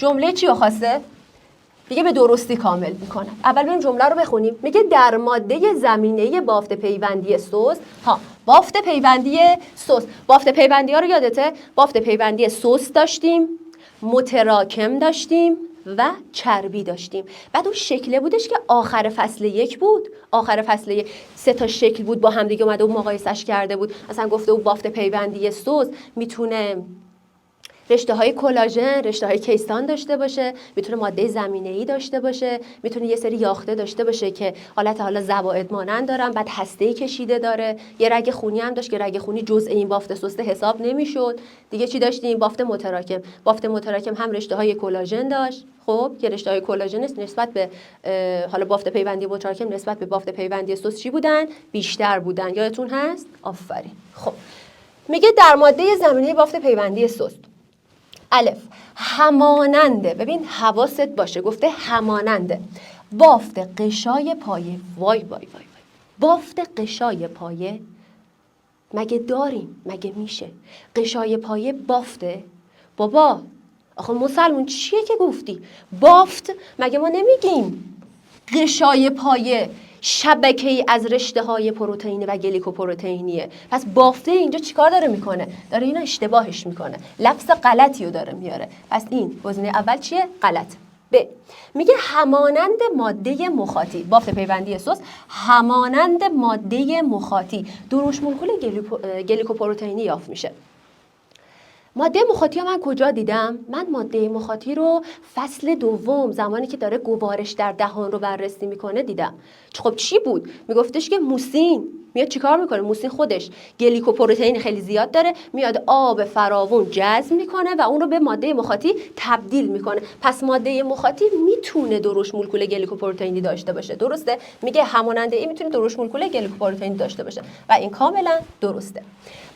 جمله چی رو خواسته؟ دیگه به درستی کامل میکنه. اول بریم جمله رو بخونیم. میگه در ماده زمینه بافت پیوندی سست، بافت پیوندی سست، بافت پیوندی ها رو یادته؟ بافت پیوندی سست داشتیم، متراکم داشتیم و چربی داشتیم. بعد اون شکله بودش که آخر فصل 1 بود. آخر فصل 1 3 تا شکل بود با هم دیگه اومده و مقایسش کرده بود. مثلا گفته بود بافت پیوندی سست میتونه رشته های کلاژن، رشته های کیسان داشته باشه، میتونه ماده زمینه‌ای داشته باشه، میتونه یه سری یاخته داشته باشه که حالت زوائد مانند دارن، بعد هسته‌ای کشیده داره، یه رگ خونی هم داشت که رگ خونی جزء این بافت سست حساب نمیشد. دیگه چی داشتیم؟ بافت متراکم. بافت متراکم هم رشته های کلاژن داشت، خب که رشته های کلاژن نسبت به حالا بافت پیوندی متراکم نسبت به بافت پیوندی سست چی بودن؟ بیشتر بودن. یادتون هست؟ آفرین. خب میگه در ماده زمینه بافت پیوندی سست الف هماننده، ببین حواست باشه، گفته هماننده بافت قشای پایه. وای وای وای وای، بافت قشای پایه مگه داریم؟ مگه میشه؟ قشای پایه بافته؟ بابا آخه مسلمون چیه که گفتی؟ بافت مگه ما نمیگیم قشای پایه شبکه‌ای از رشته‌های پروتئینی و گلیکوپروتئینیه؟ پس بافته اینجا چیکار داره میکنه؟ داره اینو اشتباهش میکنه، لفظ غلطی رو داره میاره. پس این گزینه اول چیه؟ غلط. ب میگه همانند ماده مخاطی، بافت پیوندی سست همانند ماده مخاطی دروش مولکول گلیکوپروتئینی یافت میشه. ماده مخاطی رو من کجا دیدم؟ من ماده مخاطی رو فصل 2 زمانی که داره گوارش در دهان رو بررسی میکنه دیدم. خب چی بود؟ میگفتش که موسین میاد چیکار میکنه؟ موسین خودش گلیکوپروتئین خیلی زیاد داره، میاد آب فراوون جذب میکنه و اون رو به ماده مخاطی تبدیل میکنه. پس ماده مخاطی میتونه دروش مولکول گلیکوپروتئینی داشته باشه. درسته؟ میگه هماننده این میتونه دروش مولکول گلیکوپروتئینی داشته باشه و این کاملا درسته.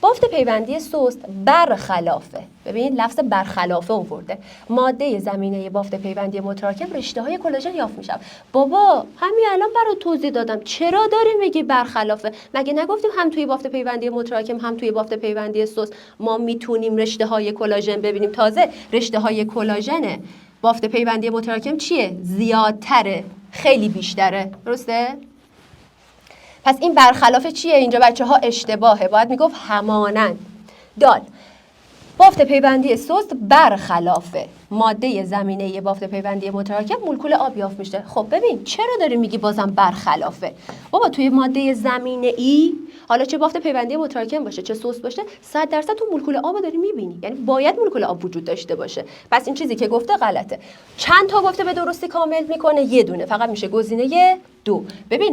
بافت پیوندی سست برخلافه، ببین لفظ برخلافه آورده، ماده زمینه بافت پیوندی متراکم رشته های کلاژن یافت میشن. بابا همین الان برات توضیح دادم، چرا داری میگی برخلافه؟ مگه نگفتیم هم توی بافت پیوندی متراکم هم توی بافت پیوندی سست ما میتونیم رشته های کلاژن ببینیم؟ تازه رشته های کلاژن بافت پیوندی متراکم چیه؟ زیادتره، خیلی بیشتره. درسته؟ پس این برخلاف چیه؟ اینجا بچه ها اشتباهه، باید میگفت همانند. دال بافت پیوندی سست برخلافه ماده زمینه بافت پیوندی متراکم مولکول آب یافت میشه. خب ببین چرا داری میگی بازم برخلافه؟ بابا توی ماده زمینه ای حالا چه بافت پیوندی متراکم باشه چه سست باشه 100% تو مولکول آب داری میبینی، یعنی باید مولکول آب وجود داشته باشه. پس این چیزی که گفته غلطه. چند تا گفته به درستی کامل میکنه؟ یه دونه، فقط میشه گزینه 2. ببین